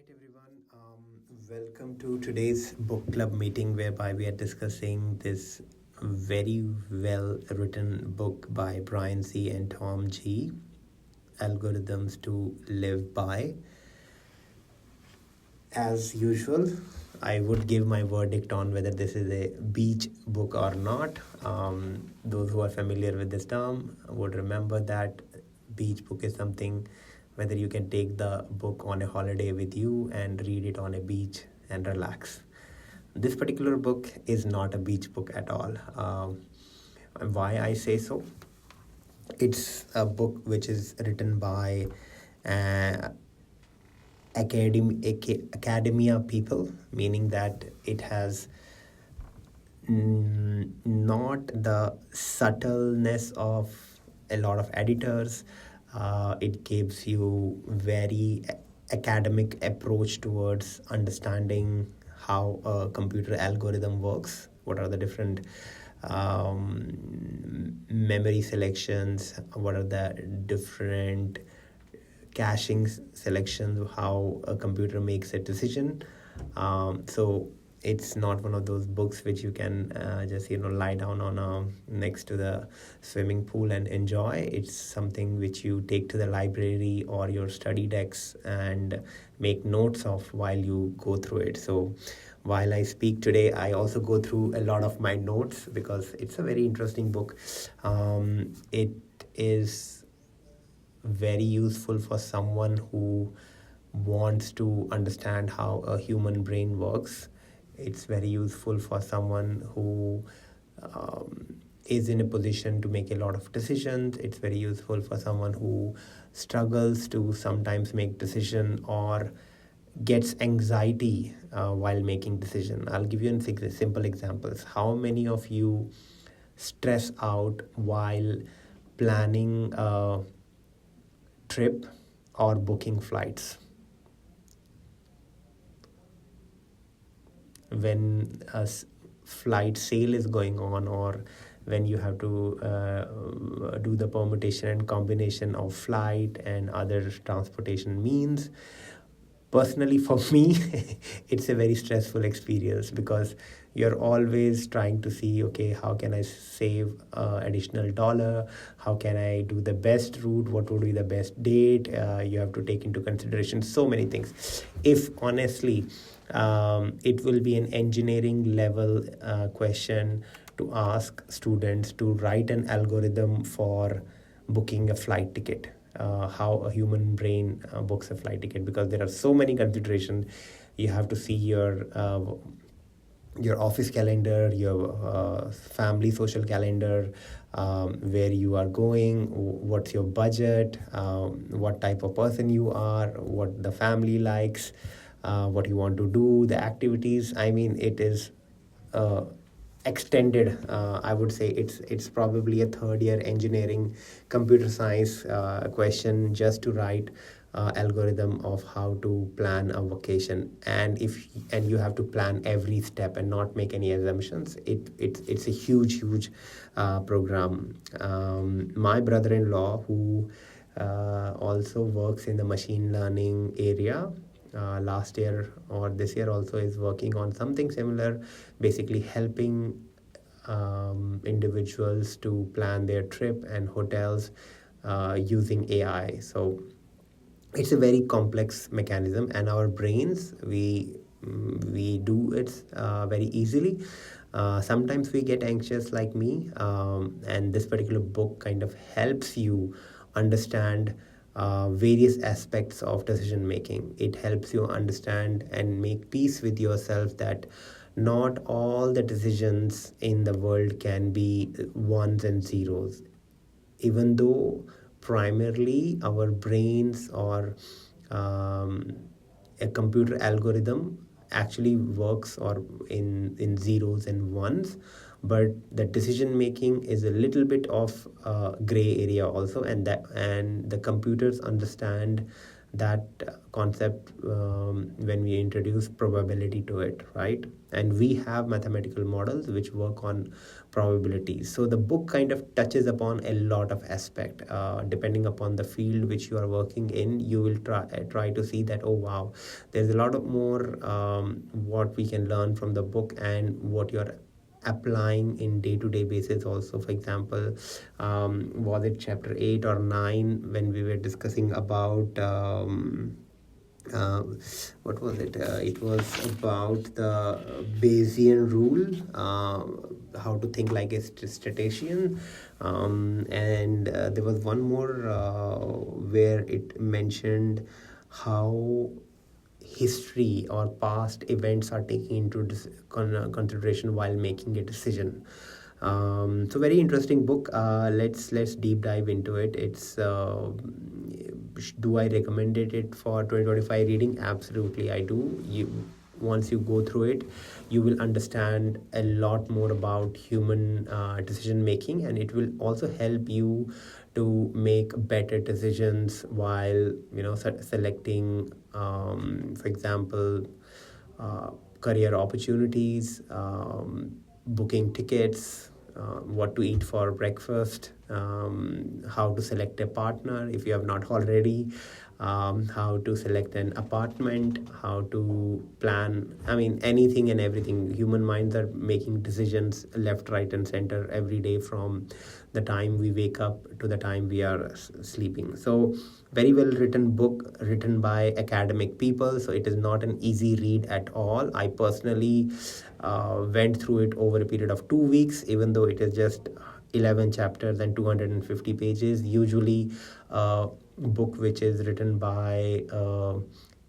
everyone. Welcome to today's book club meeting whereby we are discussing this very well written book by Brian C. and Tom G. Algorithms to Live By. As usual, I would give my verdict on whether this is a beach book or not. Those who are familiar with this term would remember that beach book is something whether you can take the book on a holiday with you and read it on a beach and relax. This particular book is not a beach book at all. Why I say so? It's a book which is written by academia people, meaning that it has not the subtleness of a lot of editors. It gives you very academic approach towards understanding how a computer algorithm works, what are the different memory selections, what are the different caching selections, how a computer makes a decision. So it's not one of those books which you can just lie down on next to the swimming pool and enjoy. It's something which you take to the library or your study decks and make notes of while you go through it. So while I speak today, I also go through a lot of my notes because it's a very interesting book. It is very useful for someone who wants to understand how a human brain works. It's very useful for someone who is in a position to make a lot of decisions. It's very useful for someone who struggles to sometimes make decision or gets anxiety while making decision. I'll give you simple examples. How many of you stress out while planning a trip or booking flights? When a flight sale is going on, or when you have to do the permutation and combination of flight and other transportation means. Personally, for me, it's a very stressful experience because you're always trying to see, okay, how can I save additional dollar? How can I do the best route? What would be the best date? You have to take into consideration so many things. If honestly, it will be an engineering level question to ask students to write an algorithm for booking a flight ticket. How a human brain books a flight ticket, because there are so many considerations. You have to see your office calendar, your family social calendar, where you are going, what's your budget, what type of person you are, what the family likes, what you want to do, the activities. I mean, it is extended. I would say it's probably a third year engineering computer science question just to write algorithm of how to plan a vacation, and you have to plan every step and not make any assumptions. It's a huge program. My brother-in-law, who also works in the machine learning area, last year or this year also is working on something similar, basically helping individuals to plan their trip and hotels using AI. So it's a very complex mechanism, and our brains, we do it very easily. Sometimes we get anxious like me, and this particular book kind of helps you understand various aspects of decision making. It helps you understand and make peace with yourself that not all the decisions in the world can be ones and zeros, even though primarily our brains or a computer algorithm actually works or in zeros and ones, but the decision making is a little bit of gray area also, and the computers understand that concept when we introduce probability to it, right? And we have mathematical models which work on probabilities. So the book kind of touches upon a lot of aspect. Depending upon the field which you are working in, you will try to see that, oh wow, there's a lot of more what we can learn from the book and what you're applying in day-to-day basis also. For example, was it chapter 8 or 9 when we were discussing about uh, what was it? It was about the Bayesian rule, how to think like a statistician. And there was one more where it mentioned how history or past events are taken into consideration while making a decision. So very interesting book. Let's deep dive into it. It's do I recommend it for 2025 reading? Absolutely, I do. You once you go through it, you will understand a lot more about human decision making, and it will also help you to make better decisions while selecting, for example, career opportunities, booking tickets, what to eat for breakfast, how to select a partner if you have not already, how to select an apartment, how to plan. I mean, anything and everything. Human minds are making decisions left, right, and center every day from the time we wake up to the time we are sleeping. So, very well written book, written by academic people. So, it is not an easy read at all. I personally went through it over a period of 2 weeks, even though it is just 11 chapters and 250 pages. Usually, book which is written by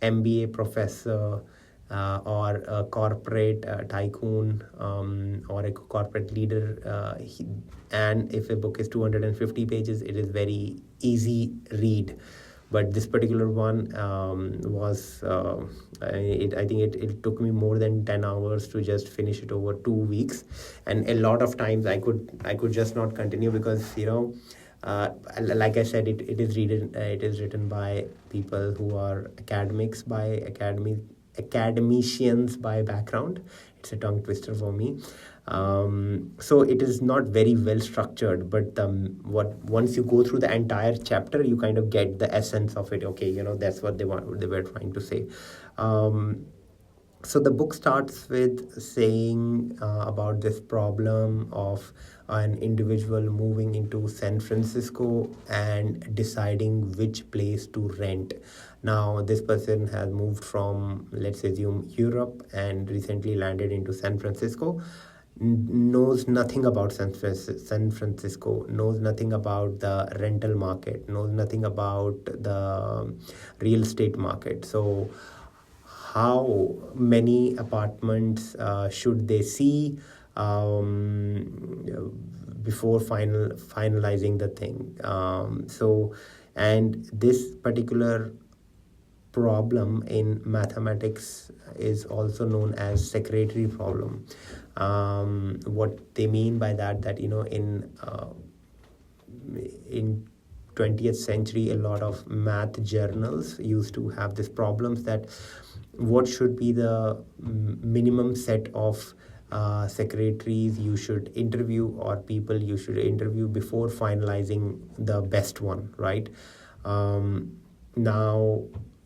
MBA professor or a corporate tycoon or a corporate leader, and if a book is 250 pages, it is very easy read. But this particular one was I think it took me more than 10 hours to just finish it over 2 weeks, and a lot of times I could just not continue because like I said, it is written by people who are academicians by background. It's a tongue twister for me. So it is not very well structured, but once you go through the entire chapter, you kind of get the essence of it. Okay, that's what they were trying to say. So the book starts with saying about this problem of an individual moving into San Francisco and deciding which place to rent. Now, this person has moved from, let's assume, Europe and recently landed into San Francisco, knows nothing about San Francisco, knows nothing about the rental market, knows nothing about the real estate market. So how many apartments should they see before finalizing the thing? And this particular problem in mathematics is also known as secretary problem. What they mean by that in 20th century, a lot of math journals used to have these problems that what should be the minimum set of secretaries you should interview or people you should interview before finalizing the best one, right? Now,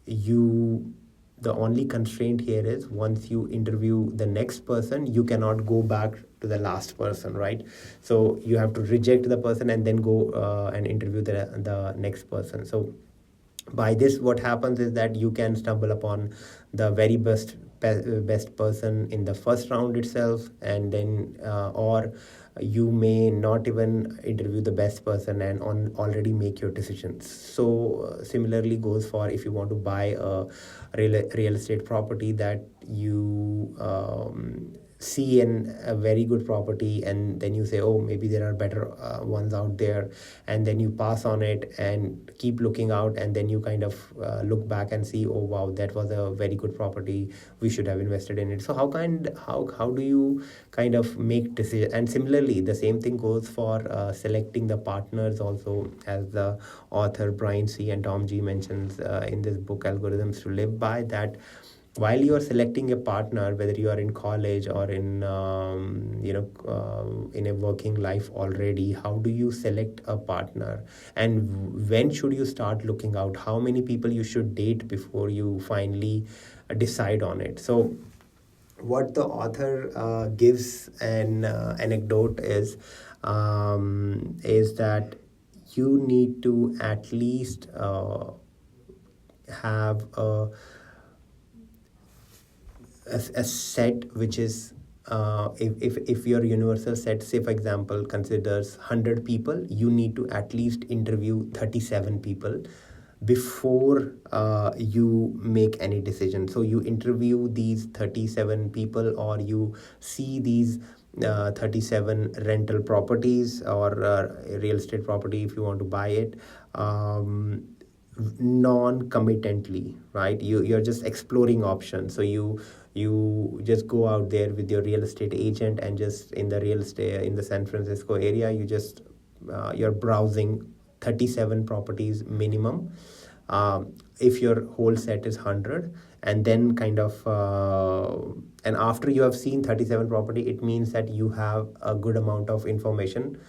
the only constraint here is once you interview the next person, you cannot go back to the last person, right? So you have to reject the person and then go and interview the next person. So by this, what happens is that you can stumble upon the very best person in the first round itself, and then or you may not even interview the best person and already make your decisions. So similarly goes for if you want to buy a real estate property that you see a very good property, and then you say, oh, maybe there are better ones out there, and then you pass on it and keep looking out, and then you kind of look back and see, oh wow, that was a very good property, we should have invested in it. So how do you kind of make decisions? And similarly, the same thing goes for selecting the partners also, as the author Brian C and Tom G mentions in this book Algorithms to Live By, that while you are selecting a partner, whether you are in college or in in a working life already, how do you select a partner, and when should you start looking out, how many people you should date before you finally decide on it? So what the author gives an anecdote is that you need to at least have a set which is if your universal set, say for example, considers 100 people, you need to at least interview 37 people before you make any decision. So you interview these 37 people, or you see these 37 rental properties, or real estate property if you want to buy it, non-committantly, right? You're just exploring options. So you just go out there with your real estate agent, and just in the San Francisco area, you're browsing 37 properties minimum, if your whole set is 100, and then kind of and after you have seen 37 property, it means that you have a good amount of information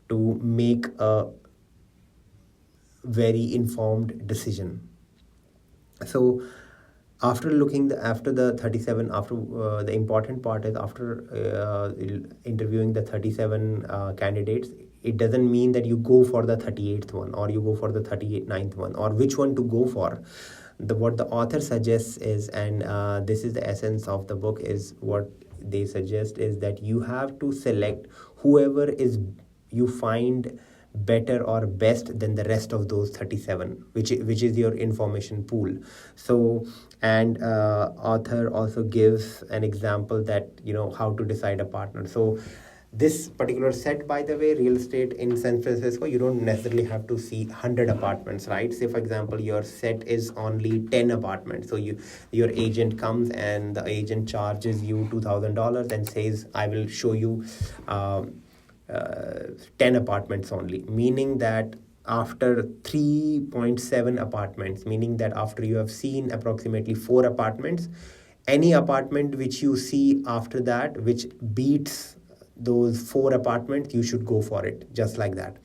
to make a very informed decision. So after the 37, after the important part is, after interviewing the 37 candidates, it doesn't mean that you go for the 38th one, or you go for the 39th one, or which one to go for. What the author suggests is, and this is the essence of the book, is what they suggest is that you have to select whoever is you find better or best than the rest of those 37, which is your information pool. So, and author also gives an example that how to decide a partner. So this particular set, by the way, real estate in San Francisco, you don't necessarily have to see 100 apartments, right? Say for example, your set is only 10 apartments, so your agent comes and the agent charges you $2,000 and says, I will show you 10 apartments only, meaning that after 3.7 apartments, meaning that after you have seen approximately 4 apartments, any apartment which you see after that which beats those 4 apartments, you should go for it, just like that.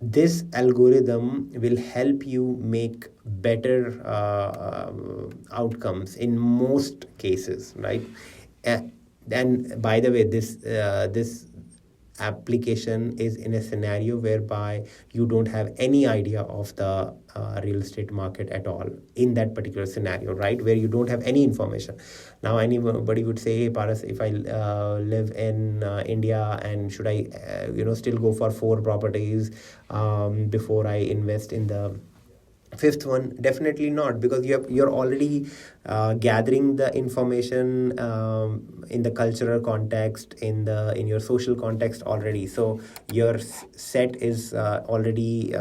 This algorithm will help you make better outcomes in most cases, right? And by the way, this application is in a scenario whereby you don't have any idea of the real estate market at all, in that particular scenario, right, where you don't have any information. Now anybody would say, hey Paras, if I live in India, and should I still go for 4 properties before I invest in the 5th one? Definitely not, because you're already gathering the information in the cultural context, in your social context already. So your set is already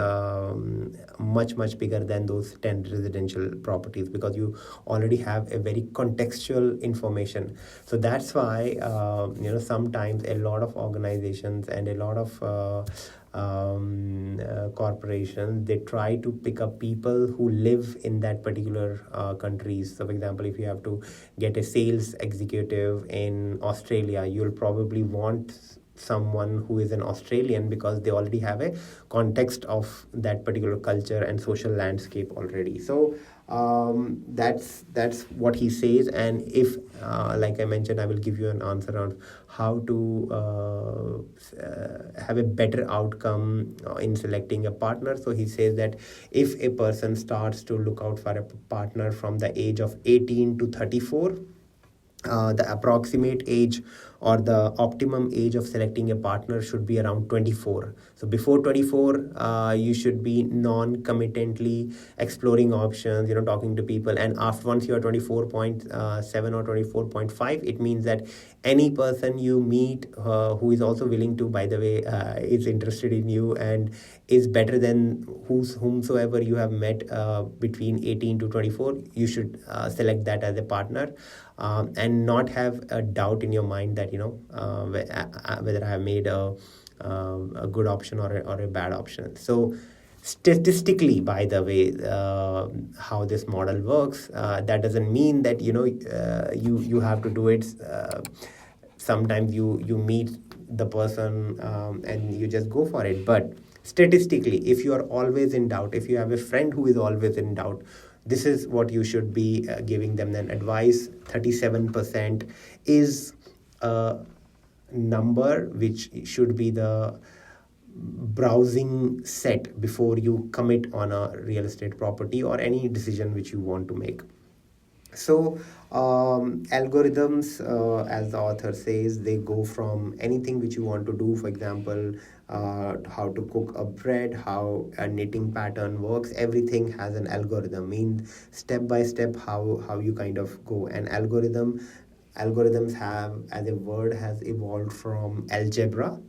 much bigger than those 10 residential properties, because you already have a very contextual information. So that's why sometimes a lot of organizations and a lot of corporations, they try to pick up people who live in that particular countries. So for example, if you have to get a sales executive in Australia, you'll probably want someone who is an Australian, because they already have a context of that particular culture and social landscape already. So that's what he says. And if like I mentioned, I will give you an answer on how to have a better outcome in selecting a partner. So he says that if a person starts to look out for a partner from the age of 18 to 34, the approximate age or the optimum age of selecting a partner should be around 24. So before 24, you should be non-committently exploring options, talking to people. And after once you are 24.7 or 24.5, it means that any person you meet who is also willing to, by the way, is interested in you and is better than whomsoever you have met between 18 to 24, you should select that as a partner, and not have a doubt in your mind that whether I have made a good option or a bad option. So statistically, by the way, how this model works, that doesn't mean that you have to do it. Sometimes you meet the person, and you just go for it. But statistically, if you are always in doubt, if you have a friend who is always in doubt, this is what you should be giving them then advice. 37% is a number which should be the browsing set before you commit on a real estate property or any decision which you want to make. So algorithms, as the author says, they go from anything which you want to do. For example, how to cook a bread, how a knitting pattern works. Everything has an algorithm. Means step by step how you kind of go. An algorithms have, as a word, has evolved from algebra,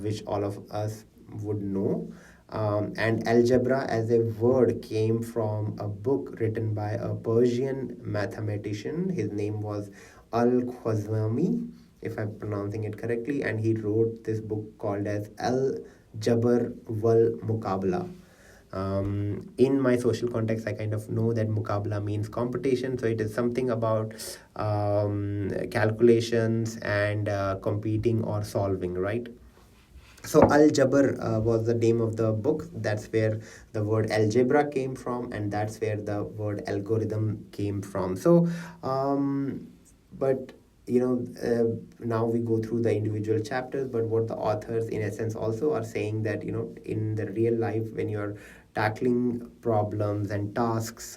which all of us would know. And algebra as a word came from a book written by a Persian mathematician. His name was Al-Khwarizmi, if I'm pronouncing it correctly, and he wrote this book called as Al-Jabr wal Muqabla. In my social context, I kind of know that Muqabla means competition, so it is something about calculations and competing or solving, right? So Al-Jabr was the name of the book. That's where the word algebra came from, and that's where the word algorithm came from. So, but now we go through the individual chapters. But what the authors, in essence, also are saying that in the real life, when you're tackling problems and tasks,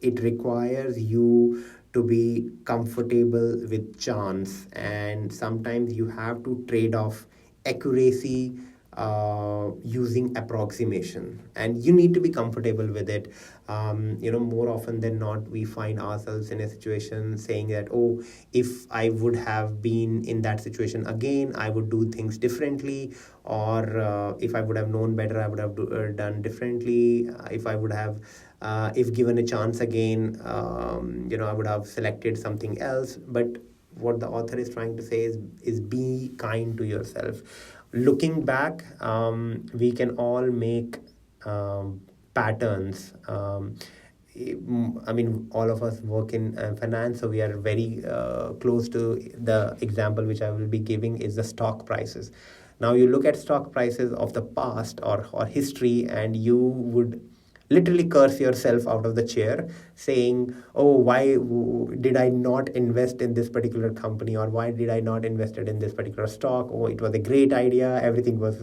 it requires you to be comfortable with chance, and sometimes you have to trade off accuracy using approximation, and you need to be comfortable with it. More often than not, we find ourselves in a situation saying that, oh, if I would have been in that situation again, I would do things differently, or if I would have known better, I would have done differently. If I would have if given a chance again, I would have selected something else. But what the author is trying to say is be kind to yourself. Looking back, we can all make patterns. All of us work in finance, so we are very close to the example which I will be giving is the stock prices. Now, you look at stock prices of the past or history, and you would literally curse yourself out of the chair saying, oh, why did I not invest in this particular company, or why did I not invested in this particular stock? Oh, it was a great idea, everything was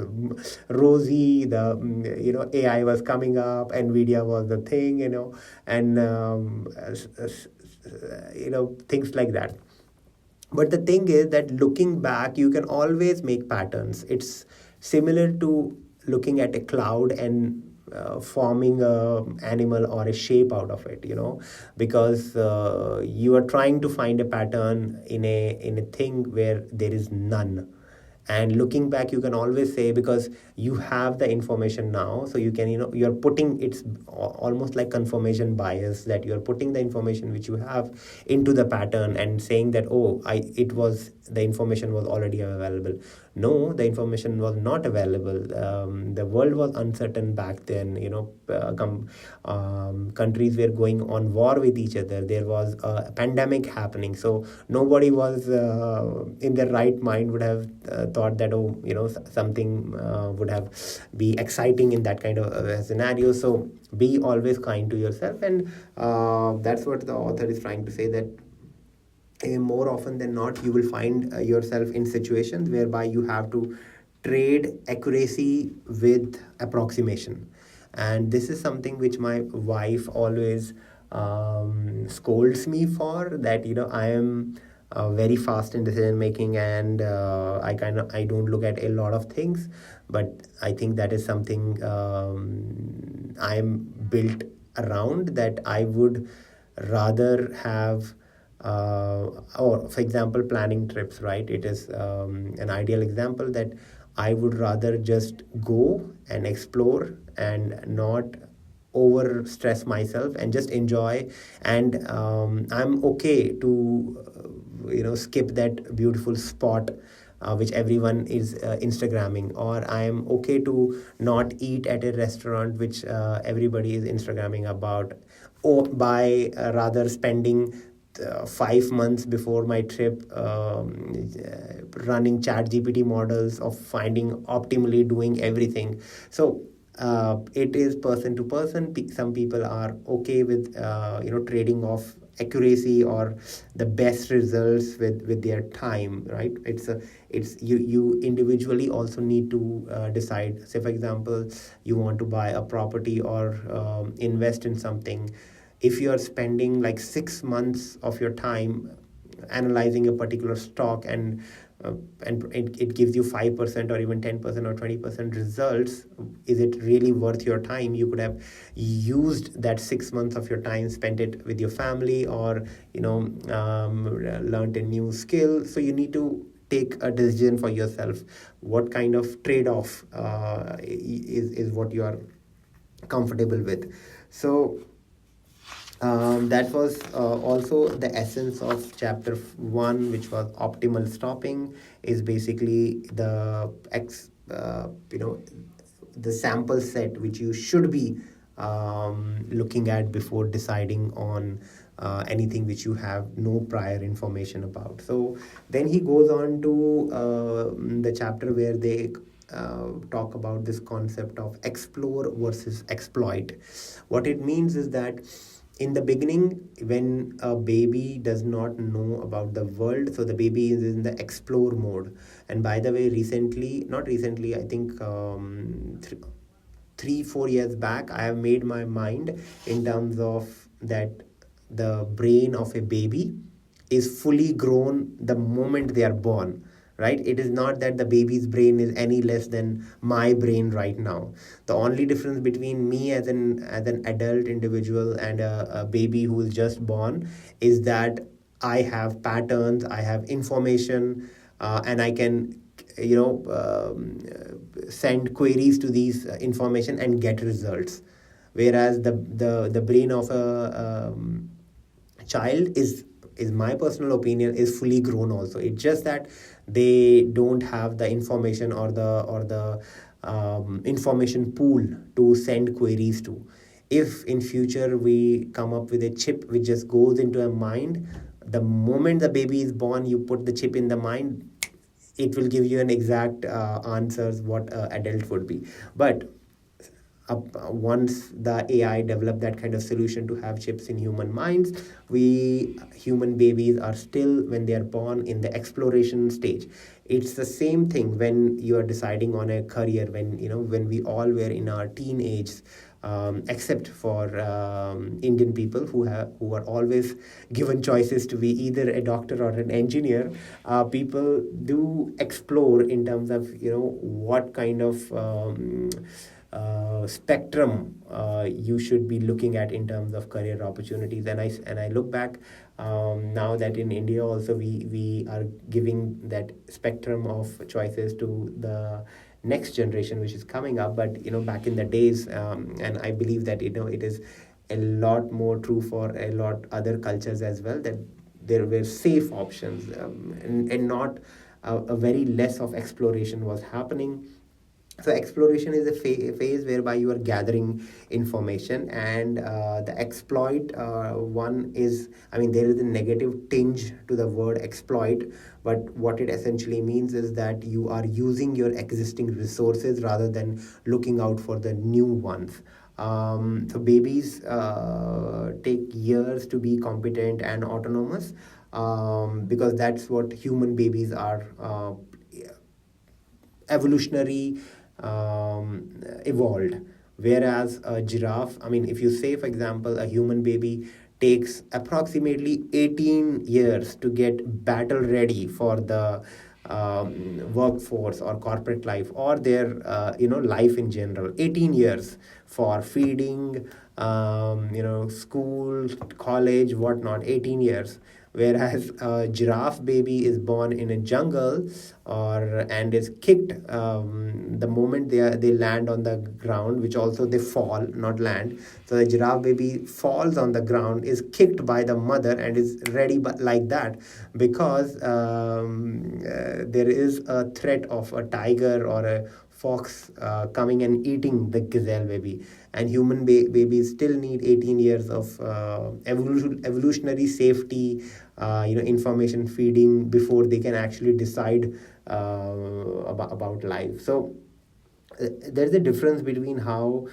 rosy, the AI was coming up, Nvidia was the thing, and things like that. But the thing is that looking back, you can always make patterns. It's similar to looking at a cloud and forming a animal or a shape out of it, because you are trying to find a pattern in a thing where there is none. And looking back, you can always say, because you have the information now, so you can you're putting, it's almost like confirmation bias, that you're putting the information which you have into the pattern and saying that, oh, the information was already available. No, the information was not available. The world was uncertain back then. Countries were going on war with each other. There was a pandemic happening, so nobody was in their right mind would have thought that, something would have be exciting in that kind of scenario. So be always kind to yourself, and that's what the author is trying to say, that more often than not, you will find yourself in situations whereby you have to trade accuracy with approximation. And this is something which my wife always scolds me for, that I am very fast in decision making, and I don't look at a lot of things, but I think that is something I'm built around, that I would rather have or for example planning trips, right? It is an ideal example that I would rather just go and explore and not over stress myself and just enjoy. And I'm okay to skip that beautiful spot which everyone is Instagramming, or I am okay to not eat at a restaurant which everybody is Instagramming about, or by rather spending 5 months before my trip running chat gpt models of finding optimally doing everything. So it is person to person. Some people are okay with trading off accuracy or the best results with their time, right? It's you individually also need to decide. Say for example, you want to buy a property or invest in something. If you are spending like 6 months of your time analyzing a particular stock, and it gives you 5% or even 10% or 20% results, is it really worth your time? You could have used that 6 months of your time, spent it with your family, or learned a new skill. So you need to take a decision for yourself. What kind of trade-off is what you are comfortable with? So that was also the essence of chapter 1, which was optimal stopping. Is basically the sample set which you should be looking at before deciding on anything which you have no prior information about. So then he goes on to the chapter where they talk about this concept of explore versus exploit. What it means is that in the beginning, when a baby does not know about the world, so the baby is in the explore mode. And by the way, not recently, I think 3-4 years back, I have made my mind in terms of that the brain of a baby is fully grown the moment they are born, right? It is not that the baby's brain is any less than my brain right now. The only difference between me as an adult individual and a baby who is just born is that I have patterns, I have information, and I can send queries to these information and get results. Whereas the brain of a child is my personal opinion, is fully grown also. It's just that they don't have the information or the information pool to send queries to. If in future we come up with a chip which just goes into a mind, the moment the baby is born, you put the chip in the mind, it will give you an exact answers what adult would be. But once the AI developed that kind of solution to have chips in human minds, we human babies are still, when they are born, in the exploration stage. It's the same thing when you are deciding on a career, when we all were in our teenage, except for Indian people who are always given choices to be either a doctor or an engineer. People do explore in terms of what kind of spectrum you should be looking at in terms of career opportunities. And I look back now that in India also we are giving that spectrum of choices to the next generation which is coming up. But back in the days, and I believe that it is a lot more true for a lot other cultures as well, that there were safe options, and not a very less of exploration was happening. So exploration is a phase whereby you are gathering information, and the exploit one is, I mean, there is a negative tinge to the word exploit, but what it essentially means is that you are using your existing resources rather than looking out for the new ones. So babies take years to be competent and autonomous, because that's what human babies are, evolutionary evolved. Whereas a giraffe, I mean, if you say for example a human baby takes approximately 18 years to get battle ready for the workforce or corporate life or their life in general. 18 years for feeding, school, college, whatnot. 18 years. Whereas a giraffe baby is born in a jungle or and is kicked the moment they land on the ground, which also they fall, not land. So the giraffe baby falls on the ground, is kicked by the mother, and is ready like that, because there is a threat of a tiger or a fox coming and eating the gazelle baby. And human babies still need 18 years of evolutionary safety, information feeding before they can actually decide about life. So there's a difference between how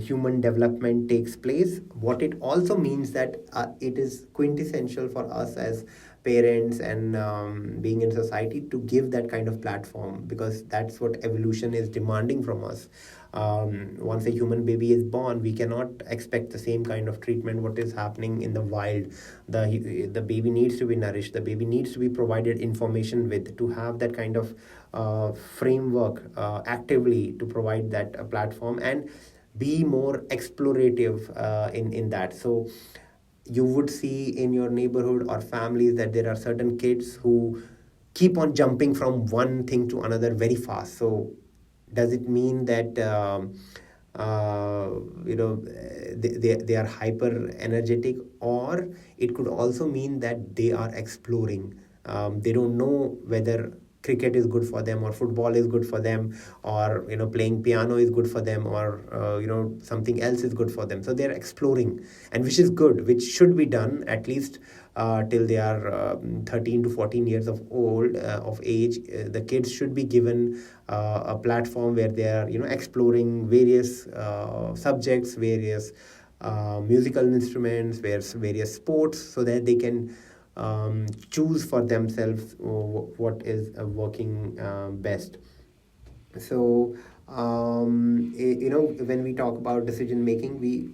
human development takes place. What it also means that it is quintessential for us as parents and being in society to give that kind of platform, because that's what evolution is demanding from us. Once a human baby is born, we cannot expect the same kind of treatment what is happening in the wild. The baby needs to be nourished, the baby needs to be provided information with, to have that kind of framework actively to provide that platform and be more explorative in that. So you would see in your neighborhood or families that there are certain kids who keep on jumping from one thing to another very fast. So does it mean that uh, they are hyper energetic, or it could also mean that they are exploring? They don't know whether cricket is good for them or football is good for them, or playing piano is good for them, or something else is good for them. So they're exploring, and which is good, which should be done at least till they are 13 to 14 years of age. The kids should be given a platform where they are exploring various subjects, various musical instruments, various sports, so that they can choose for themselves what is working best. So when we talk about decision making, we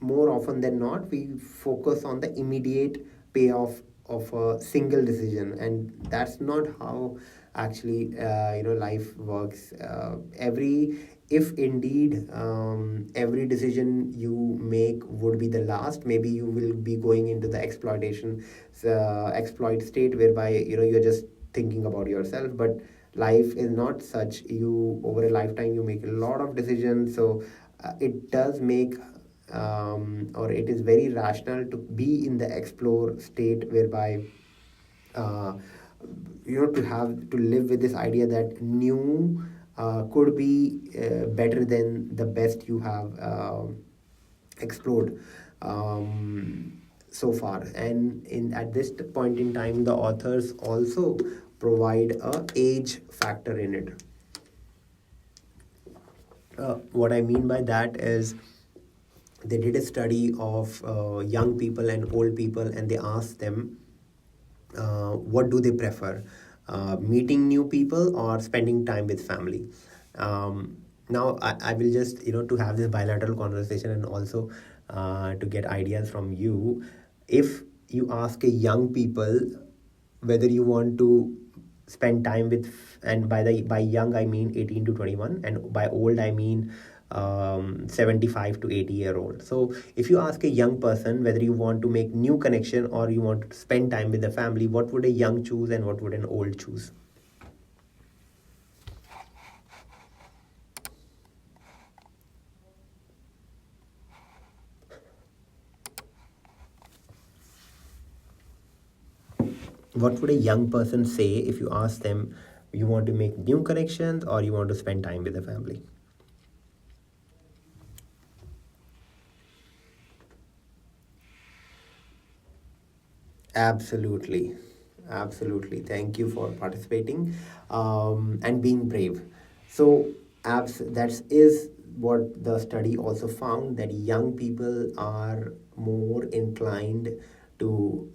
more often than not we focus on the immediate payoff of a single decision, and that's not how actually life works. Every If indeed every decision you make would be the last, maybe you will be going into the exploit state, whereby you're just thinking about yourself. But life is not such. You, over a lifetime, you make a lot of decisions. So it does make or it is very rational to be in the explore state, whereby uh, to live with this idea that new could be better than the best you have explored so far. And in at this point in time, the authors also provide a age factor in it. What I mean by that is, they did a study of young people and old people, and they asked them what do they prefer, meeting new people or spending time with family. Now I will just to have this bilateral conversation, and also to get ideas from you. If you ask a young people whether you want to spend time with, and by young I mean 18 to 21, and by old I mean 75 to 80-year old. So if you ask a young person whether you want to make new connection or you want to spend time with the family, what would a young choose and what would an old choose? What would a young person say if you ask them, you want to make new connections or you want to spend time with the family? Absolutely. Absolutely. Thank you for participating and being brave. So, that is what the study also found, that young people are more inclined to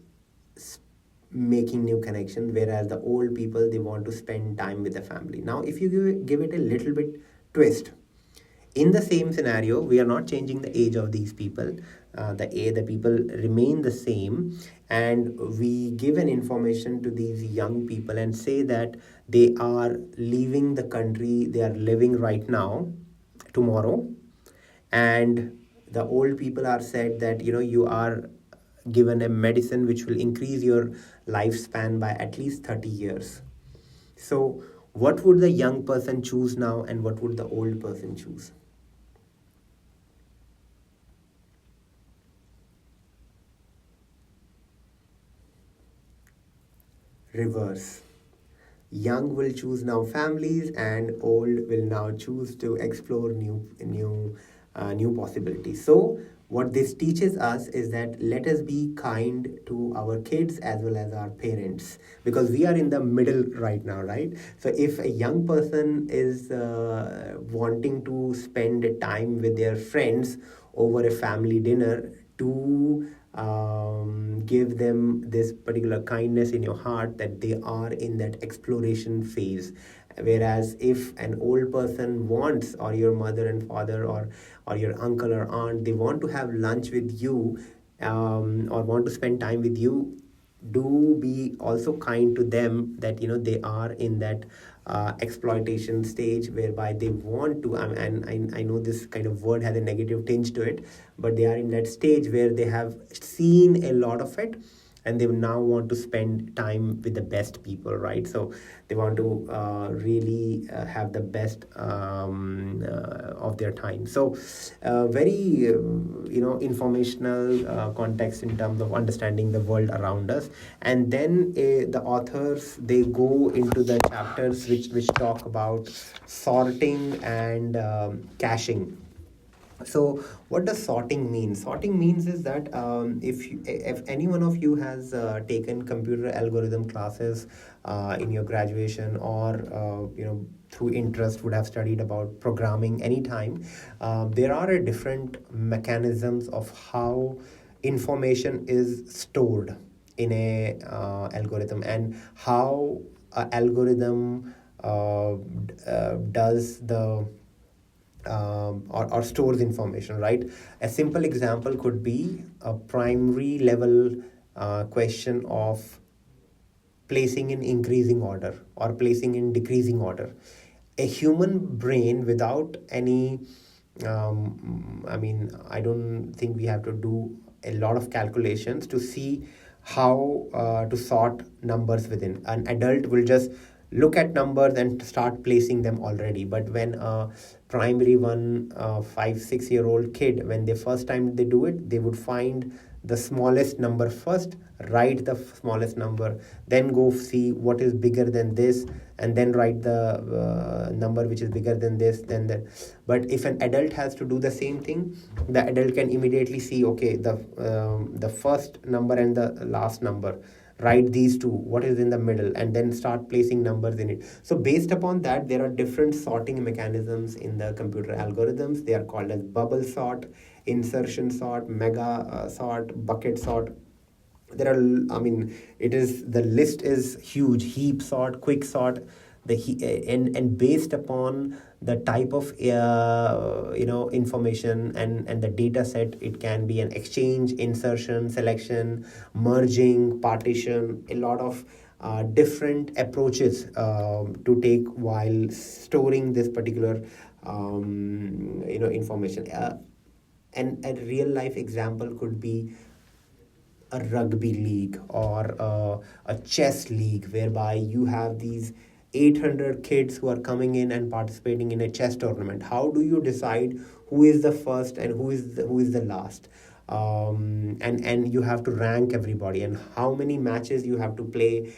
making new connections, whereas the old people, they want to spend time with the family. Now, if you give it a little bit twist, In the same scenario, we are not changing the age of these people. The people remain the same, and we give an information to these young people and say that they are leaving the country they are living right now tomorrow, and the old people are said that you are given a medicine which will increase your lifespan by at least 30 years. So what would the young person choose now, and what would the old person choose? Reverse. Young will choose now families, and old will now choose to explore new possibilities. So what this teaches us is that let us be kind to our kids as well as our parents, because we are in the middle right now, right? So if a young person is wanting to spend time with their friends over a family dinner, to give them this particular kindness in your heart, that they are in that exploration phase. Whereas if an old person wants, or your mother and father, or your uncle or aunt, they want to have lunch with you, or want to spend time with you, do be also kind to them, that they are in that exploitation stage, whereby they want to, and I know this kind of word has a negative tinge to it, but they are in that stage where they have seen a lot of it, and they now want to spend time with the best people, right? So they want to really have the best of their time. So very informational context in terms of understanding the world around us. And then the authors, they go into the chapters which talk about sorting and caching. So what does sorting mean? Sorting means is that if any one of you has taken computer algorithm classes in your graduation, or through interest would have studied about programming anytime, there are a different mechanisms of how information is stored in a algorithm, and how a algorithm does the or stores information, right? A simple example could be a primary level question of placing in increasing order or placing in decreasing order. A human brain without any, I don't think we have to do a lot of calculations to see how to sort numbers within. An adult will just look at numbers and start placing them already. But when a primary one, 5 6 year old kid, when they first time they do it, they would find the smallest number first, write the smallest number, then go see what is bigger than this, and then write the number which is bigger than this, then that. But if an adult has to do the same thing, the adult can immediately see, okay, the first number and the last number, write these two, what is in the middle, and then start placing numbers in it. So based upon that, there are different sorting mechanisms in the computer algorithms. They are called as bubble sort, insertion sort, mega sort, bucket sort. There are, it is, the list is huge. Heap sort, quick sort, and based upon the type of information and the data set, it can be an exchange, insertion, selection, merging, partition, a lot of different approaches to take while storing this particular information. And a real life example could be a rugby league, or a chess league, whereby you have these 800 kids who are coming in and participating in a chess tournament. How do you decide who is the first and who is the last? And you have to rank everybody, and how many matches you have to play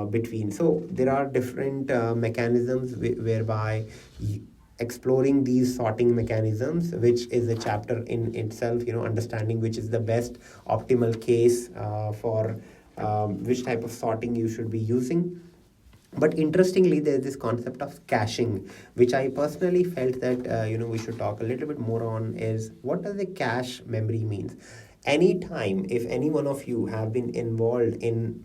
between. So there are different mechanisms whereby exploring these sorting mechanisms, which is a chapter in itself, understanding which is the best optimal case for which type of sorting you should be using. But interestingly, there's this concept of caching, which I personally felt that we should talk a little bit more on. Is what does a cache memory means? Anytime, if any one of you have been involved in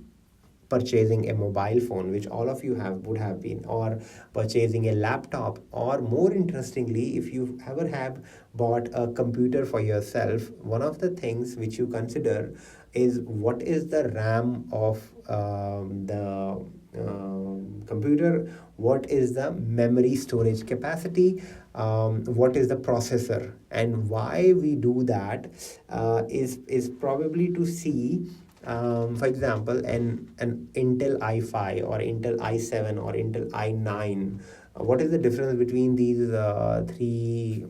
purchasing a mobile phone, which all of you have would have been, or purchasing a laptop, or more interestingly, if you ever have bought a computer for yourself, one of the things which you consider is what is the RAM of the computer, what is the memory storage capacity, what is the processor. And why we do that is probably to see, for example, an Intel i5 or Intel i7 or Intel i9. What is the difference between these three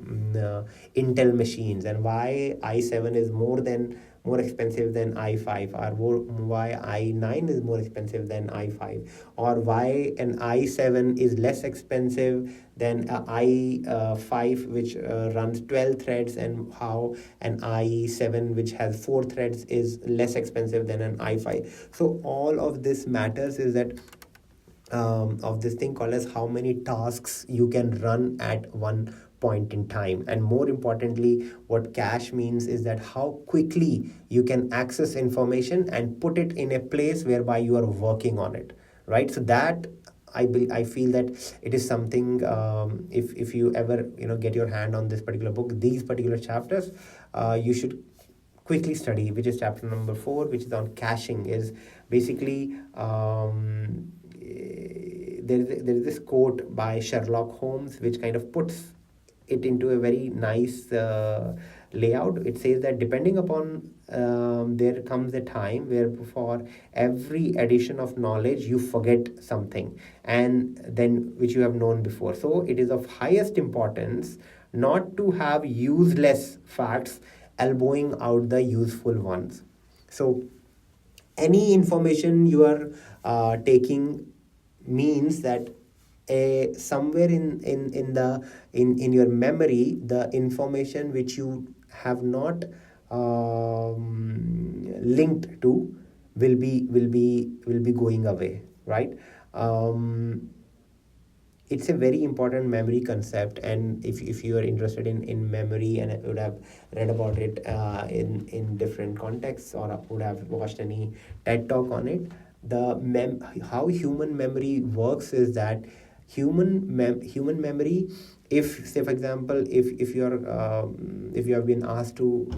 Intel machines, and why i7 is more expensive than i5, or why i9 is more expensive than i5, or why an i7 is less expensive than a i5 which runs 12 threads, and how an i7 which has 4 threads is less expensive than an i5. So all of this matters is that of this thing called as how many tasks you can run at one point in time. And more importantly, what cache means is that how quickly you can access information and put it in a place whereby you are working on it, right? So that I feel that it is something, if you ever get your hand on this particular book, these particular chapters, you should quickly study, which is chapter number 4, which is on caching. Is basically there is this quote by Sherlock Holmes which kind of puts it into a very nice layout. It says that depending upon there comes a time where for every addition of knowledge you forget something and then which you have known before. So it is of highest importance not to have useless facts elbowing out the useful ones. So any information you are taking means that somewhere in your memory, the information which you have not linked to will be going away, right? It's a very important memory concept, and if you are interested in memory and would have read about it in different contexts, or would have watched any TED talk on it, how human memory works is that human memory, if say for example, if you have been asked to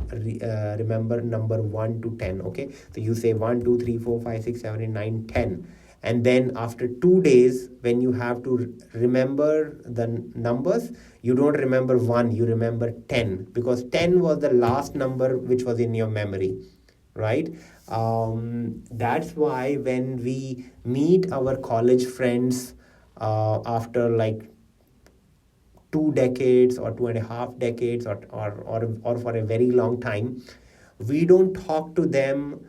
remember number 1 to 10, okay, so you say 1 2 3 4 5 6 7 8 9 10, and then after 2 days when you have to remember the numbers, you don't remember 1, you remember 10, because 10 was the last number which was in your memory, right? That's why when we meet our college friends after like 2 decades or 2.5 decades, or for a very long time, we don't talk to them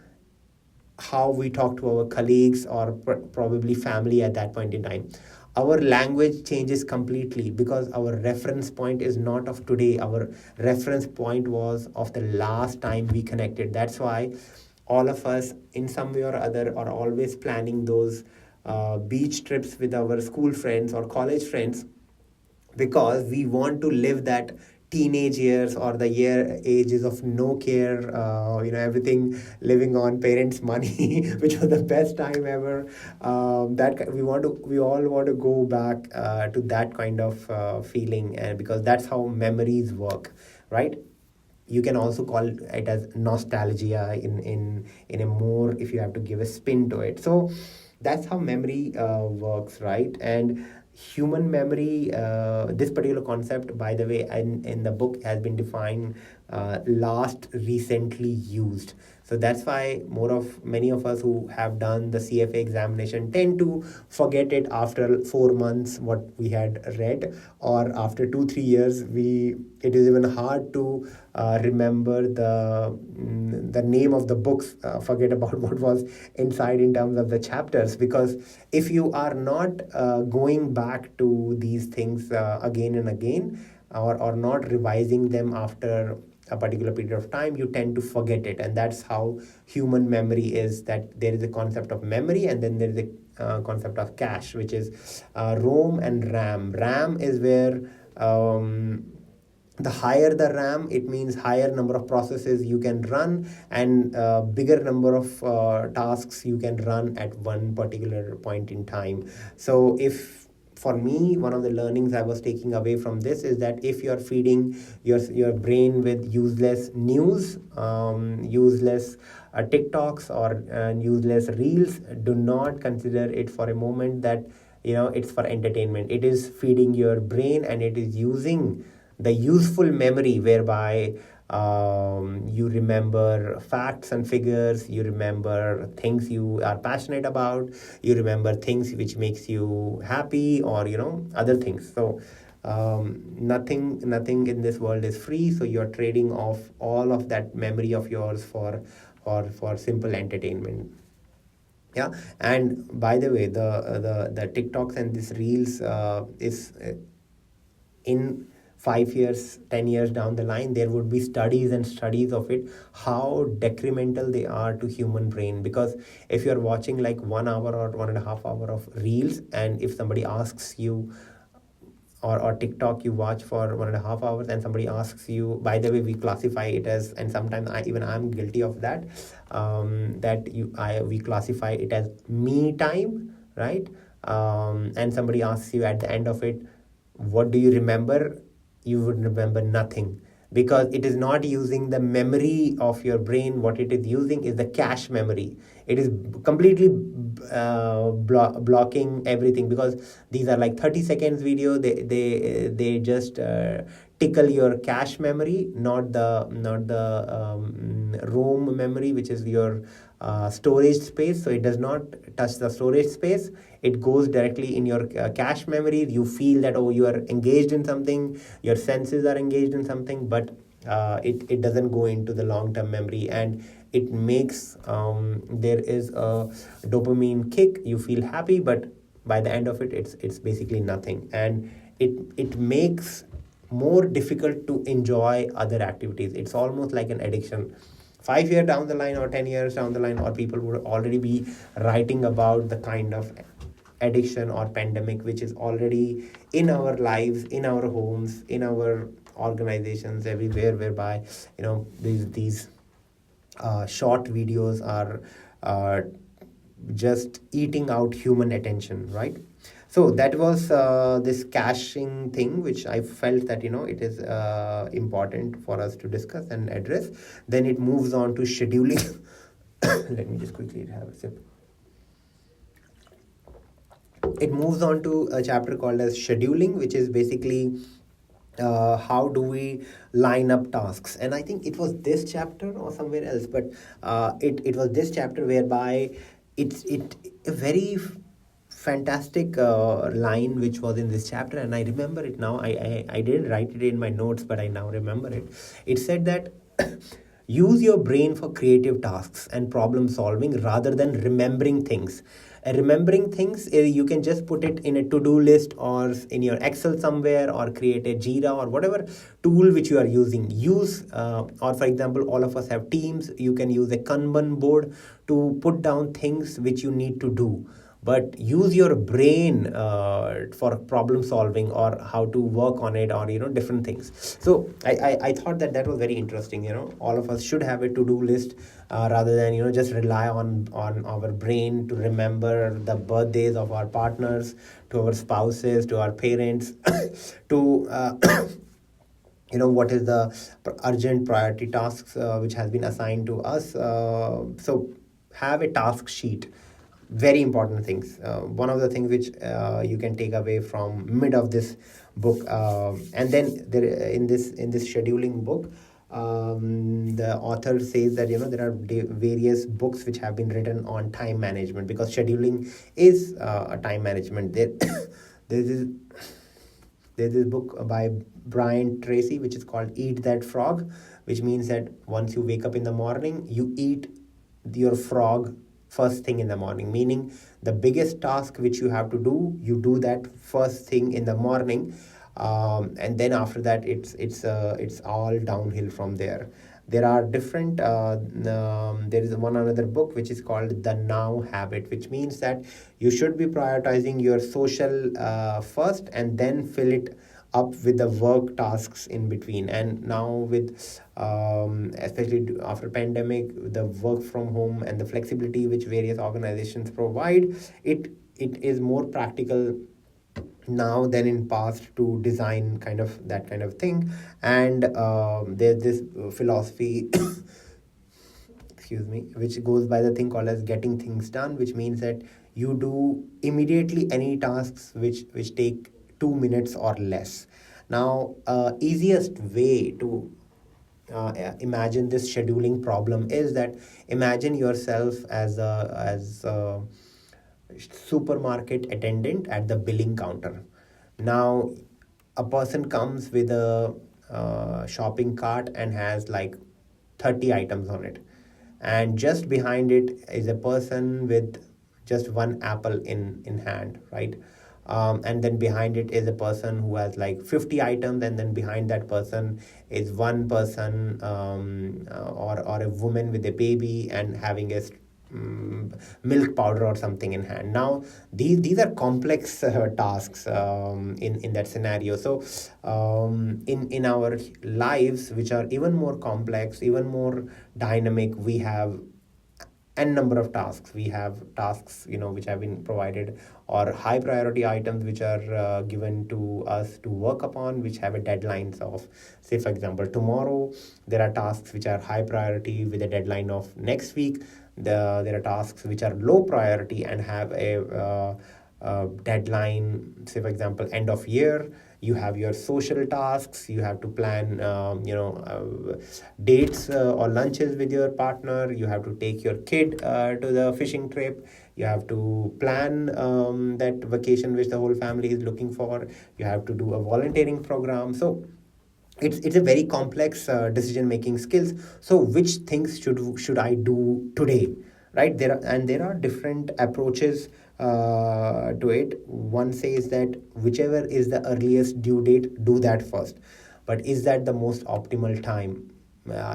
how we talk to our colleagues or probably family at that point in time. Our language changes completely because our reference point is not of today. Our reference point was of the last time we connected. That's why all of us in some way or other are always planning those beach trips with our school friends or college friends, because we want to live that teenage years or the ages of no care, everything living on parents' money, which was the best time ever. That we all want to go back to that kind of feeling, and because that's how memories work, right? You can also call it as nostalgia in a more, if you have to give a spin to it. So that's how memory works, right? And human memory, this particular concept, by the way, in the book has been defined last recently used. So that's why many of us who have done the CFA examination tend to forget it after 4 months what we had read, or after 2-3 years it is even hard to remember the name of the books, forget about what was inside in terms of the chapters, because if you are not going back to these things again and again, or not revising them after a particular period of time, you tend to forget it. And that's how human memory is, that there is a concept of memory, and then there is a concept of cache, which is ROM and RAM. RAM is where The higher the RAM, it means higher number of processes you can run, and bigger number of tasks you can run at one particular point in time. So if, for me, one of the learnings I was taking away from this is that if you're feeding your brain with useless news, useless TikToks, or useless reels, do not consider it for a moment that it's for entertainment. It is feeding your brain, and it is using the useful memory, whereby you remember facts and figures, you remember things you are passionate about, you remember things which makes you happy, or other things. So nothing in this world is free, so you're trading off all of that memory of yours for simple entertainment. Yeah. And by the way, the TikToks and these reels is in 5 years, 10 years down the line, there would be studies and studies of it, how detrimental they are to human brain. Because if you're watching like 1 hour or 1.5 hour of reels, and if somebody asks you, or TikTok you watch for 1.5 hours, and somebody asks you, by the way, we classify it as, and sometimes I'm guilty of that, we classify it as me time, right? And somebody asks you at the end of it, what do you remember? You would remember nothing, because it is not using the memory of your brain. What it is using is the cache memory. It is completely blocking everything, because these are like 30 seconds video. They just tickle your cache memory, not the ROM memory, which is your storage space. So it does not touch the storage space. It goes directly in your cache memory. You feel that, oh, you are engaged in something, your senses are engaged in something, but it doesn't go into the long-term memory, and it makes there is a dopamine kick. You feel happy, but by the end of it, it's basically nothing, and it makes more difficult to enjoy other activities. It's almost like an addiction. 5 years down the line, or 10 years down the line, or people would already be writing about the kind of addiction or pandemic which is already in our lives, in our homes, in our organizations, everywhere, whereby these short videos are just eating out human attention, right? So that was this caching thing, which I felt that it is important for us to discuss and address. Then it moves on to scheduling. Let me just quickly have a sip. It moves on to a chapter called as scheduling, which is basically how do we line up tasks. And I think it was this chapter or somewhere else, but it was this chapter whereby it's a very fantastic line which was in this chapter, and I remember it now. I didn't write it in my notes, but I now remember it. It said that use your brain for creative tasks and problem solving rather than remembering things. Remembering things, you can just put it in a to-do list, or in your Excel somewhere, or create a Jira, or whatever tool which you are using. Use or for example, all of us have Teams. You can use a Kanban board to put down things which you need to do, but use your brain for problem solving, or how to work on it, or different things. So I thought that was very interesting. All of us should have a to-do list, rather than just rely on our brain to remember the birthdays of our partners, to our spouses, to our parents, to what is the urgent priority tasks which has been assigned to us. So have a task sheet. Very important things. One of the things which you can take away from mid of this book, and then there in this scheduling book, the author says that there are various books which have been written on time management, because scheduling is a time management. There's this book by Brian Tracy which is called Eat That Frog, which means that once you wake up in the morning, you eat your frog first thing in the morning, meaning the biggest task which you have to do, you do that first thing in the morning, and then after that it's all downhill from there. There are different there is one another book which is called The Now Habit, which means that you should be prioritizing your social first, and then fill it up with the work tasks in between. And now with especially after pandemic, the work from home and the flexibility which various organizations provide, it is more practical now than in past to design kind of that kind of thing. And there's this philosophy excuse me, which goes by the thing called as getting things done, which means that you do immediately any tasks which take 2 minutes or less. Now, easiest way to imagine this scheduling problem is that imagine yourself as a supermarket attendant at the billing counter. Now, a person comes with a shopping cart and has like 30 items on it, and just behind it is a person with just one apple in hand, right? And then behind it is a person who has like 50 items, and then behind that person is one person, or a woman with a baby and having a milk powder or something in hand. Now these are complex tasks in that scenario. So in our lives, which are even more complex, even more dynamic, we have n number of tasks. We have tasks, which have been provided, or high priority items which are given to us to work upon, which have a deadlines of, say for example, tomorrow. There are tasks which are high priority with a deadline of next week. There are tasks which are low priority and have a deadline, say for example, end of year. You have your social tasks. You have to plan dates or lunches with your partner. You have to take your kid to the fishing trip. You have to plan that vacation which the whole family is looking for. You have to do a volunteering program. So it's a very complex decision making skills. So which things should I do today, right? There are different approaches to it. One says that whichever is the earliest due date, do that first. But is that the most optimal time?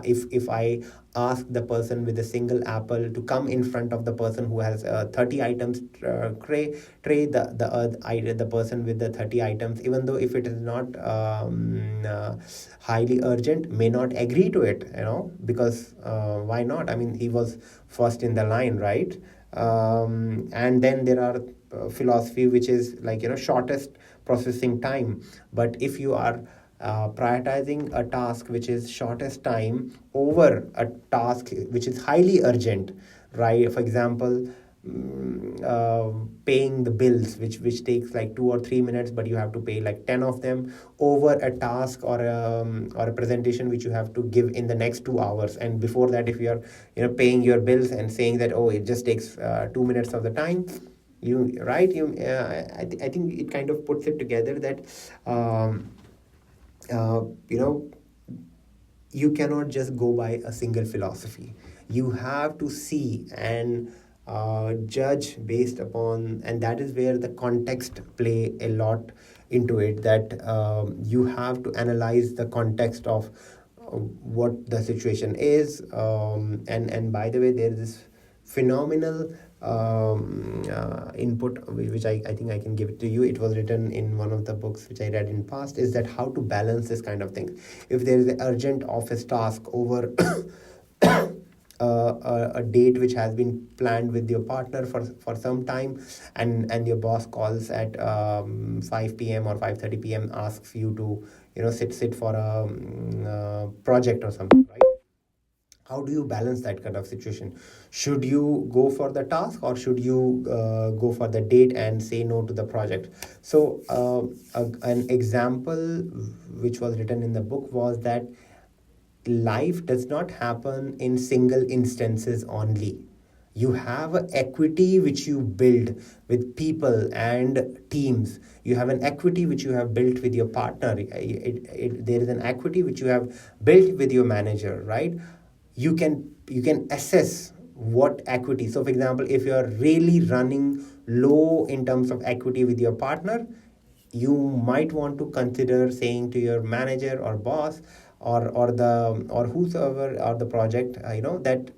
If I ask the person with a single apple to come in front of the person who has 30 items tray, the person with the 30 items, even though if it is not highly urgent, may not agree to it, because why not? I mean, he was first in the line, right? And then there are philosophy which is like, shortest processing time. But if you are prioritizing a task which is shortest time over a task which is highly urgent, right? For example, paying the bills, which takes like 2 or 3 minutes, but you have to pay like 10 of them, over a task or a presentation which you have to give in the next 2 hours. And before that, if you are paying your bills and saying that, oh, it just takes 2 minutes of the time, I think it kind of puts it together that you cannot just go by a single philosophy. You have to see and judge based upon, and that is where the context play a lot into it, that you have to analyze the context of what the situation is. And by the way, there is this phenomenal input which I think I can give it to you. It was written in one of the books which I read in past, is that how to balance this kind of thing. If there is an urgent office task over a date which has been planned with your partner for some time, and your boss calls at 5 p.m. or 5:30 p.m. asks you to sit for a project or something, right? How do you balance that kind of situation? Should you go for the task, or should you go for the date and say no to the project? So an example which was written in the book was that life does not happen in single instances only. You have an equity which you build with people and teams. You have an equity which you have built with your partner. There is an equity which you have built with your manager, right? You can assess what equity. So for example, if you are really running low in terms of equity with your partner, you might want to consider saying to your manager or boss, or whosoever, or the project, that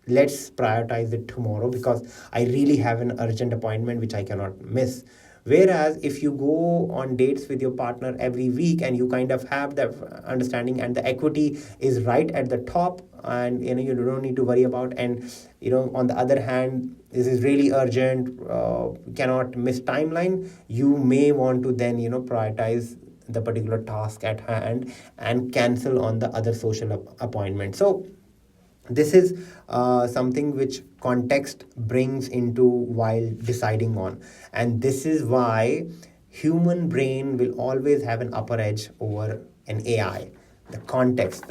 let's prioritize it tomorrow, because I really have an urgent appointment which I cannot miss. Whereas if you go on dates with your partner every week and you kind of have that understanding and the equity is right at the top, and you don't need to worry about, and on the other hand, this is really urgent, cannot miss timeline, you may want to then prioritize the particular task at hand and cancel on the other social appointment. So this is something which context brings into while deciding on, and this is why human brain will always have an upper edge over an AI. The context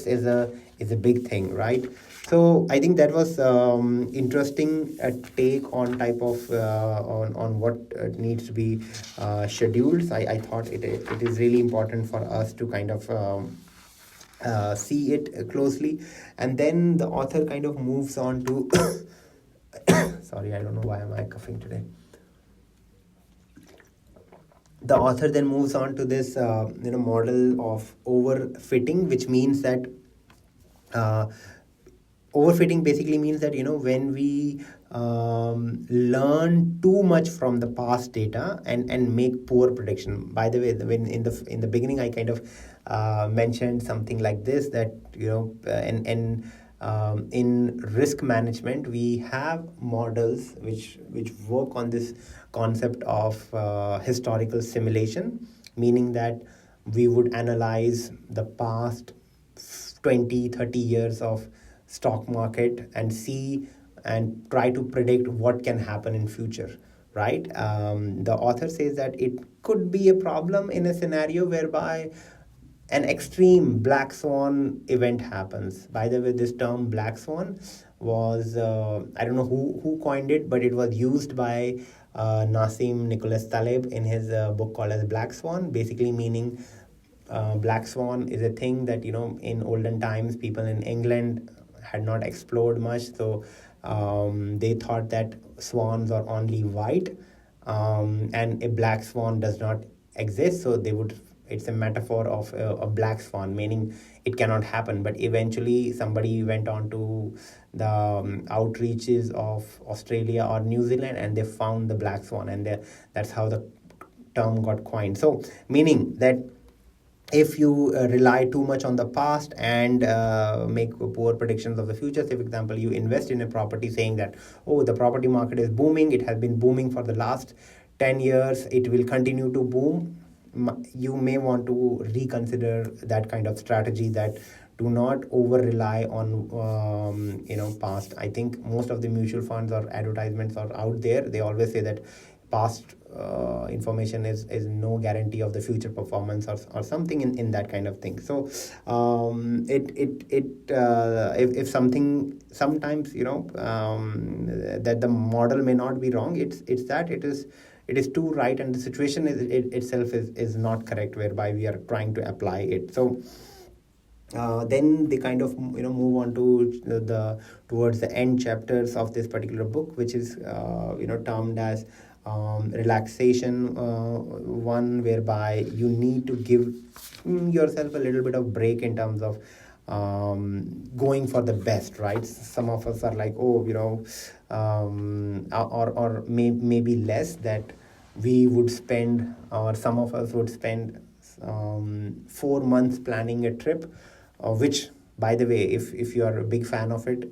is a big thing, right? So I think that was interesting take on type of on what needs to be scheduled. I thought it is really important for us to kind of see it closely, and then the author kind of moves on to sorry, I don't know why am I coughing today. The author then moves on to this model of overfitting, which means that uh, overfitting basically means that when we learn too much from the past data and make poor prediction. By the way, when in the beginning I kind of mentioned something like this, that and in risk management we have models which work on this concept of historical simulation, meaning that we would analyze the past 20-30 years of stock market and see and try to predict what can happen in future, right? The author says that it could be a problem in a scenario whereby an extreme black swan event happens. By the way, this term black swan was I don't know who coined it, but it was used by Nassim Nicholas Taleb in his book called as Black Swan, basically meaning black swan is a thing that in olden times people in England had not explored much, so they thought that swans are only white, and a black swan does not exist, so they would, it's a metaphor of a black swan, meaning it cannot happen. But eventually somebody went on to the outreaches of Australia or New Zealand and they found the black swan, and that's how the term got coined. So meaning that if you rely too much on the past and make poor predictions of the future, say for example you invest in a property saying that, oh, the property market is booming, it has been booming for the last 10 years, it will continue to boom, you may want to reconsider that kind of strategy, that do not over rely on past. I think most of the mutual funds or advertisements are out there, they always say that past information is no guarantee of the future performance, or something in that kind of thing. So if something sometimes that the model may not be wrong, it's that it is too right and the situation itself is not correct, whereby we are trying to apply it. So then they kind of move on to towards the end chapters of this particular book, which is termed as relaxation one, whereby you need to give yourself a little bit of break in terms of going for the best, right? Some of us are like, oh, or maybe less, that we would spend, or some of us would spend 4 months planning a trip, which, by the way, if you are a big fan of it,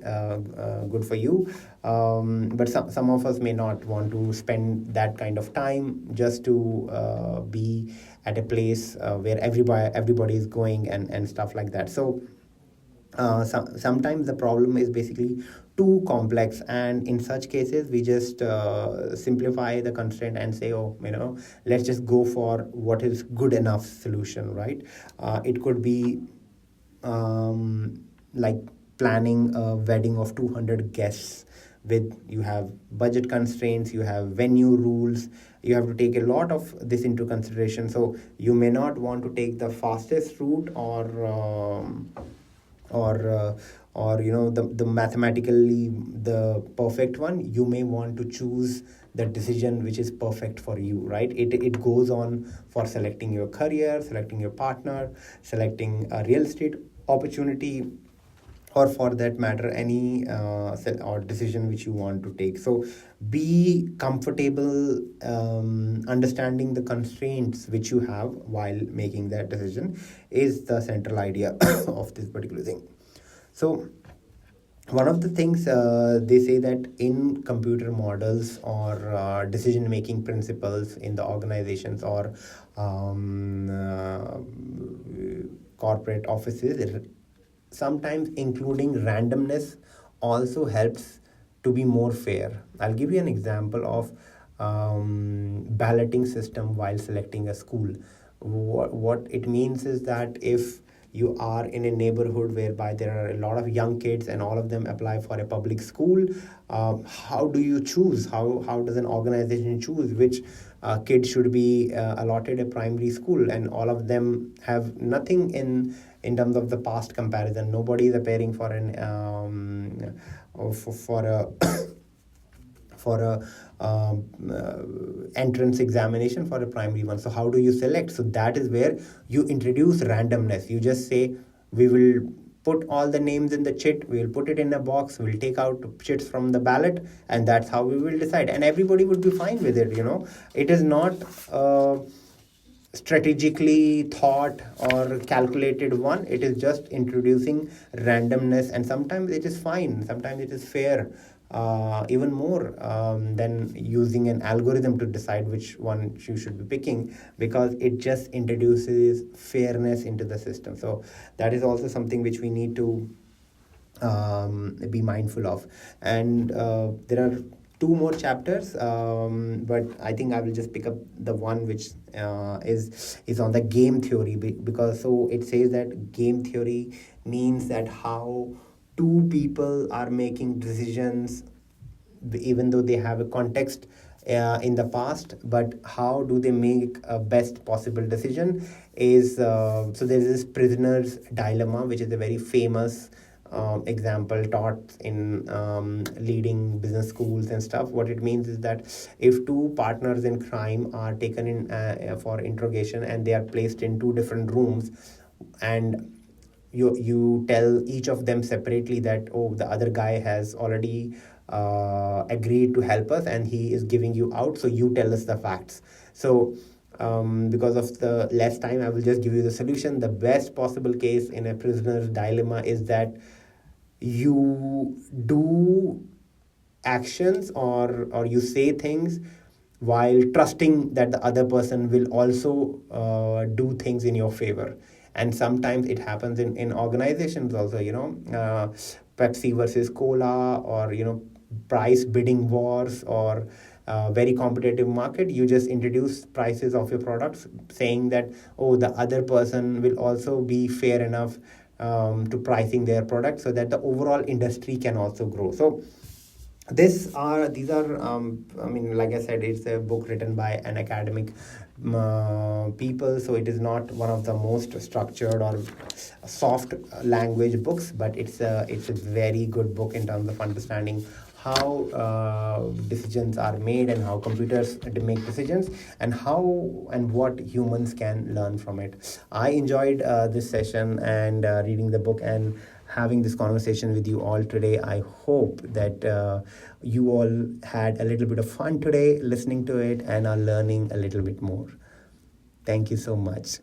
good for you, but some of us may not want to spend that kind of time just to be at a place where everybody is going and stuff like that. So sometimes the problem is basically too complex, and in such cases we just simplify the constraint and say, oh, let's just go for what is good enough solution, right? It could be like planning a wedding of 200 guests, with you have budget constraints, you have venue rules, you have to take a lot of this into consideration. So you may not want to take the fastest route, or the mathematically the perfect one. You may want to choose the decision which is perfect for you, right? It goes on for selecting your career, selecting your partner, selecting a real estate opportunity, or for that matter any or decision which you want to take. So be comfortable understanding the constraints which you have while making that decision is the central idea of this particular thing. So one of the things they say that in computer models or decision making principles in the organizations or corporate offices, sometimes including randomness also helps to be more fair. I'll give you an example of balloting system while selecting a school. What it means is that if you are in a neighborhood whereby there are a lot of young kids and all of them apply for a public school, how do you choose? How does an organization choose which kid should be allotted a primary school, and all of them have nothing in terms of the past comparison. Nobody is appearing for an for a for a entrance examination for a primary one. So how do you select? So that is where you introduce randomness. You just say, we will put all the names in the chit, we will put it in a box, we'll take out chits from the ballot, and that's how we will decide, and everybody would be fine with it. It is not strategically thought or calculated one. It is just introducing randomness, and sometimes it is fine, sometimes it is fair, even more than using an algorithm to decide which one you should be picking, because it just introduces fairness into the system. So that is also something which we need to be mindful of. And there are two more chapters, but I think I will just pick up the one which is on the game theory, because so it says that game theory means that how two people are making decisions even though they have a context in the past, but how do they make a best possible decision is so there is this prisoner's dilemma, which is a very famous example taught in leading business schools and stuff. What it means is that if two partners in crime are taken in for interrogation and they are placed in two different rooms, and you tell each of them separately that, oh, the other guy has already agreed to help us and he is giving you out, so you tell us the facts. So because of the less time, I will just give you the solution. The best possible case in a prisoner's dilemma is that you do actions or you say things while trusting that the other person will also do things in your favor. And sometimes it happens in organizations also, Pepsi versus Cola, or price bidding wars, or very competitive market. You just introduce prices of your products saying that, oh, the other person will also be fair enough to pricing their product, so that the overall industry can also grow. So these are like I said, it's a book written by an academic people, so it is not one of the most structured or soft language books, but it's a very good book in terms of understanding how decisions are made and how computers make decisions, and how and what humans can learn from it. I enjoyed this session and reading the book and having this conversation with you all today. I hope that you all had a little bit of fun today listening to it and are learning a little bit more. Thank you so much.